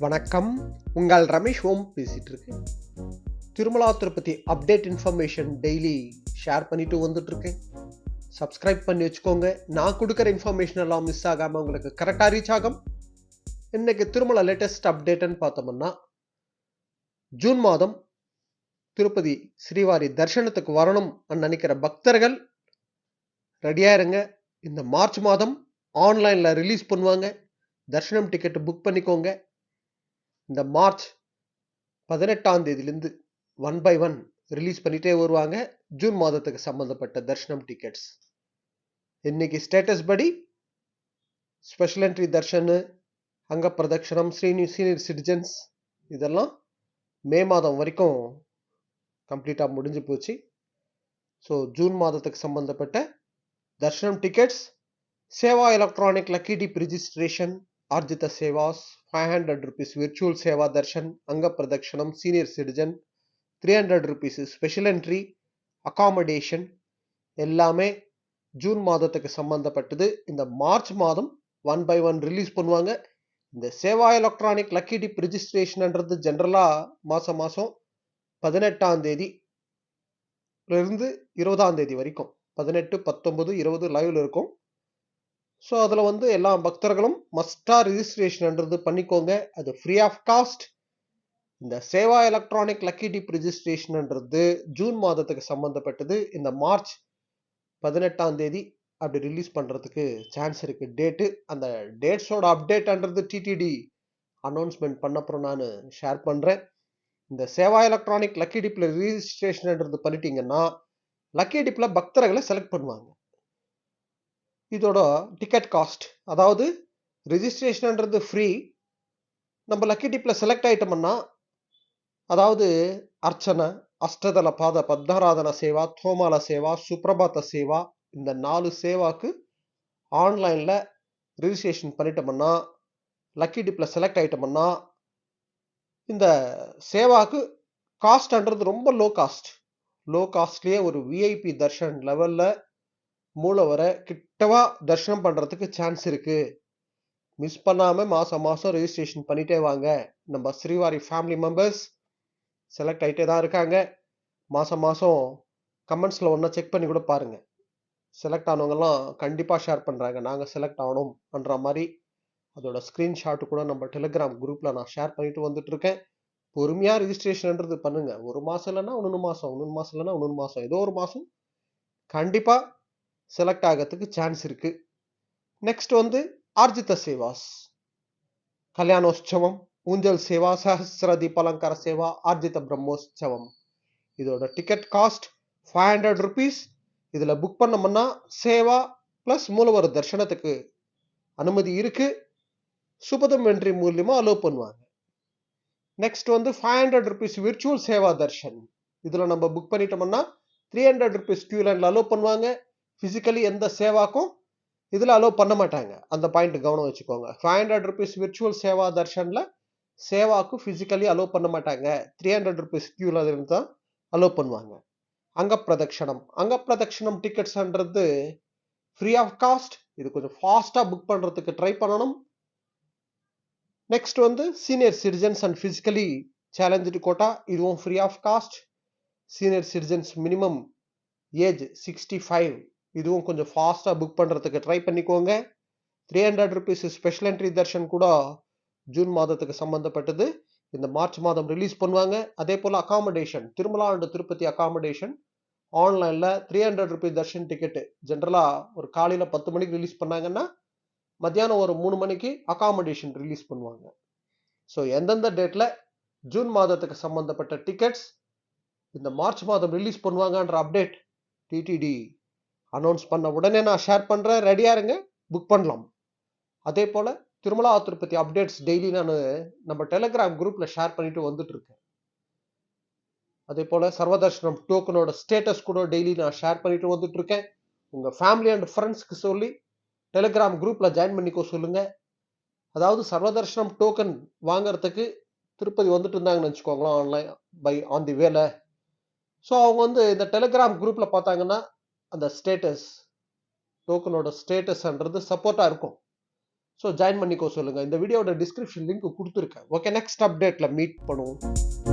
வணக்கம். உங்கள் ரமேஷ் ஓம் பேசிட்டு இருக்கேன். Tirumala Tirupati update information daily share பண்ணிட்டு வந்துட்டு இருக்கேன். சப்ஸ்கிரைப் பண்ணி வச்சுக்கோங்க. நான் கொடுக்குற இன்ஃபர்மேஷன் எல்லாம் மிஸ் ஆகாம உங்களுக்கு கரெக்டா ரீச் ஆகும். இன்னைக்கு திருமலா லேட்டஸ்ட் அப்டேட்னு பார்த்தோம்னா, ஜூன் மாதம் திருப்பதி ஸ்ரீவாரி தரிசனத்துக்கு வரணும் நினைக்கிற பக்தர்கள் ரெடியா இருங்க. இந்த மார்ச் மாதம் ஆன்லைன்ல ரிலீஸ் பண்ணுவாங்க. தரிசனம் டிக்கெட் புக் பண்ணிக்கோங்க. இந்த மார்ச் 18ஆம் தேதியிலிருந்து 1 by 1 ரிலீஸ் பண்ணிட்டே வருவாங்க. ஜூன் மாதத்துக்கு சம்பந்தப்பட்ட தர்ஷனம் டிக்கெட்ஸ். இன்னைக்கு ஸ்டேட்டஸ் படி ஸ்பெஷல் என்ட்ரி தர்ஷன், அங்க பிரதட்சணம், சீனியர் சிட்டிசன்ஸ் இதெல்லாம் மே மாதம் வரைக்கும் கம்ப்ளீட்டா முடிஞ்சு போச்சு. ஸோ ஜூன் மாதத்துக்கு சம்பந்தப்பட்ட தர்ஷனம் டிக்கெட்ஸ், சேவா எலக்ட்ரானிக் லக்கி டிப் ரிஜிஸ்ட்ரேஷன், ஆர்ஜித சேவாஸ், 500 rupees விர்ச்சுவல் சேவா தர்ஷன், அங்க பிரதட்சணம், senior citizen, 300 rupees special entry, accommodation எல்லாமே ஜூன் மாதத்துக்கு சம்பந்தப்பட்டது. இந்த மார்ச் மாதம் 1 by 1 ரிலீஸ் பண்ணுவாங்க. இந்த சேவா எலக்ட்ரானிக் லக்கி டிப் ரிஜிஸ்ட்ரேஷன்ன்றது ஜென்ரலா மாசம் 18ஆம் தேதி இருந்து 20ஆம் தேதி வரைக்கும் 18, 19, 20 லைவ்ல இருக்கும். ஸோ அதில் எல்லா பக்தர்களும் மஸ்டா ரிஜிஸ்ட்ரேஷன்ன்றது பண்ணிக்கோங்க. அது ஃப்ரீ ஆஃப் காஸ்ட். இந்த சேவா எலக்ட்ரானிக் லக்கி டிப் ரிஜிஸ்ட்ரேஷன்ன்றது ஜூன் மாதத்துக்கு சம்பந்தப்பட்டது. இந்த மார்ச் 18ஆம் தேதி அப்படி ரிலீஸ் பண்றதுக்கு சான்ஸ் இருக்கு டேட்டு. அந்த டேட்ஸோட அப்டேட்ன்றது டிடிடி அனௌன்ஸ்மெண்ட் பண்ணப்புறம் நான் ஷேர் பண்றேன். இந்த சேவா எலக்ட்ரானிக் லக்கி டிப்ல ரிஜிஸ்ட்ரேஷன்ன்றது பண்ணிட்டீங்கன்னா லக்கி டிப்ல பக்தர்களை செலக்ட் பண்ணுவாங்க. இதோட டிக்கெட் காஸ்ட், அதாவது ரிஜிஸ்ட்ரேஷன்ன்றது ஃப்ரீ. நம்ம லக்கி டிப்ல செலக்ட் ஆயிட்டோம்னா, அதாவது அர்ச்சனை, அஷ்டதள பாத பத்மராதன சேவா, தோமால சேவா, சுப்ரபாத சேவா, இந்த 4 சேவாக்கு ஆன்லைன்ல ரிஜிஸ்ட்ரேஷன் பண்ணிட்டோம்னா, லக்கி டிப்ல செலக்ட் ஆயிட்டோம்னா, இந்த சேவாக்கு காஸ்ட்ன்றது ரொம்ப லோ காஸ்ட். லோ காஸ்ட்லயே ஒரு விஐபி தர்ஷன் லெவல்ல மூலவரை கிட்டவா தர்ஷனம் பண்றதுக்கு சான்ஸ் இருக்கு. மிஸ் பண்ணாம மாசம் ரெஜிஸ்ட்ரேஷன் பண்ணிட்டே வாங்க. நம்ம ஸ்ரீவாரி ஃபேமிலி மெம்பர்ஸ் செலக்ட் ஆயிட்டே தான் இருக்காங்க. மாசம் கமெண்ட்ஸ்ல ஒன்னா செக் பண்ணி கூட பாருங்க. செலக்ட் ஆனவங்கலாம் கண்டிப்பா ஷேர் பண்றாங்க, நாங்க செலக்ட் ஆகணும்ன்ற மாதிரி. அதோட ஸ்கிரீன்ஷாட் கூட நம்ம டெலிகிராம் குரூப்ல நான் ஷேர் பண்ணிட்டு வந்துட்டு இருக்கேன். பொறுமையா ரிஜிஸ்ட்ரேஷன்ன்றது பண்ணுங்க. ஒரு மாசம் இல்லைன்னா இன்னொரு மாசம் இல்லைன்னா இன்னொரு மாசம், ஏதோ ஒரு மாசம் கண்டிப்பா செலக்ட் ஆகிறதுக்கு சான்ஸ் இருக்கு. நெக்ஸ்ட் ஆர்ஜித சேவாஸ், கல்யாணோற்சவம், ஊஞ்சல் சேவா, சஹஸ்ர தீபாலங்கார சேவா, ஆர்ஜித பிரம்மோற்சவம். இதோட டிக்கெட் காஸ்ட் 500 rupees. இதுல புக் பண்ணோம்னா சேவா பிளஸ் மூலவர் தர்ஷனத்துக்கு அனுமதி இருக்கு. சுபதம் என்ட்ரி மூலியமா அலோவ் பண்ணுவாங்க. நெக்ஸ்ட் 500 rupees விர்ச்சுவல் சேவா தர்ஷன். இதுல நம்ம புக் பண்ணிட்டோம்னா 300 rupees கியூ லைன்ல அலோவ் பண்ணுவாங்க. பிசிக்கலி எந்த சேவாக்கும் இதுல அலோவ் பண்ண மாட்டாங்க. அந்த பாயிண்ட் கவனம் வச்சுக்கோங்க. 500 rupees விர்ச்சுவல் சேவா தர்ஷன்ல சேவாக்கு பிசிக்கலி அலோவ் பண்ண மாட்டாங்க. 300 rupees கியூல இருந்து தான் அலோவ் பண்ணுவாங்க. அங்க பிரதட்சணம் டிக்கெட்ஸ்ன்றது ஃப்ரீ ஆஃப் காஸ்ட். இது கொஞ்சம் ஃபாஸ்டா புக் பண்றதுக்கு ட்ரை பண்ணணும். Next senior citizens and physically challenge quota, இதுவும் free of cost. Senior citizens minimum age 65, இதுவும் கொஞ்சம் ஃபாஸ்டா புக் பண்றதுக்கு ட்ரை பண்ணிக்கோங்க. 300 rupees ஸ்பெஷல் என்ட்ரி தர்ஷன் கூட ஜூன் மாதத்துக்கு சம்பந்தப்பட்டது. இந்த மார்ச் மாதம் ரிலீஸ் பண்ணுவாங்க. அதே போல accommodation, Tirumala and Tirupati accommodation ஆன்லைன்ல 300 rupees தர்ஷன் டிக்கெட் ஜென்ரலா ஒரு காலையில 10 மணிக்கு ரிலீஸ் பண்ணாங்கன்னா மத்தியானம் ஒரு 3 மணிக்கு அகாமடேஷன் ரிலீஸ் பண்ணுவாங்க. ஸோ எந்தெந்த டேட்ல ஜூன் மாதத்துக்கு சம்பந்தப்பட்ட டிக்கெட்ஸ் இந்த மார்ச் மாதம் ரிலீஸ் பண்ணுவாங்கன்ற அப்டேட் டிடிடி அனௌன்ஸ் பண்ண உடனே நான் ஷேர் பண்றேன். ரெடியா இருங்க, புக் பண்ணலாம். அதே போல திருமலா திருப்பதி அப்டேட்ஸ் டெய்லி நான் நம்ம டெலிகிராம் குரூப்ல ஷேர் பண்ணிட்டு வந்துட்டு இருக்கேன். அதே போல சர்வதர்ஷனம் டோக்கனோட ஸ்டேட்டஸ் கூட டெய்லி நான் ஷேர் பண்ணிட்டு வந்துட்டு இருக்கேன். உங்க ஃபேமிலி அண்ட் ஃப்ரெண்ட்ஸ்க்கு சொல்லி டெலிகிராம் குரூப்ல ஜாயின் பண்ணிக்கோ சொல்லுங்க. அதாவது சர்வதர்ஷனம் டோக்கன் வாங்கறதுக்கு திருப்பதி வந்துட்டு இருந்தாங்கன்னு வச்சுக்கோங்களேன், ஆன்லைன் பை ஆன் தி வேல. ஸோ அவங்க இந்த டெலிகிராம் குரூப்ல பார்த்தாங்கன்னா அந்த ஸ்டேட்டஸ் டோக்கனோட ஸ்டேட்டஸ்ன்றது சப்போர்ட்டா இருக்கும். ஸோ ஜாயின் பண்ணிக்கோ சொல்லுங்கள். இந்த வீடியோட டிஸ்கிரிப்ஷன் லிங்க் கொடுத்துருக்கேன். ஓகே, நெக்ஸ்ட் அப்டேட்டில் மீட் பண்ணுவோம்.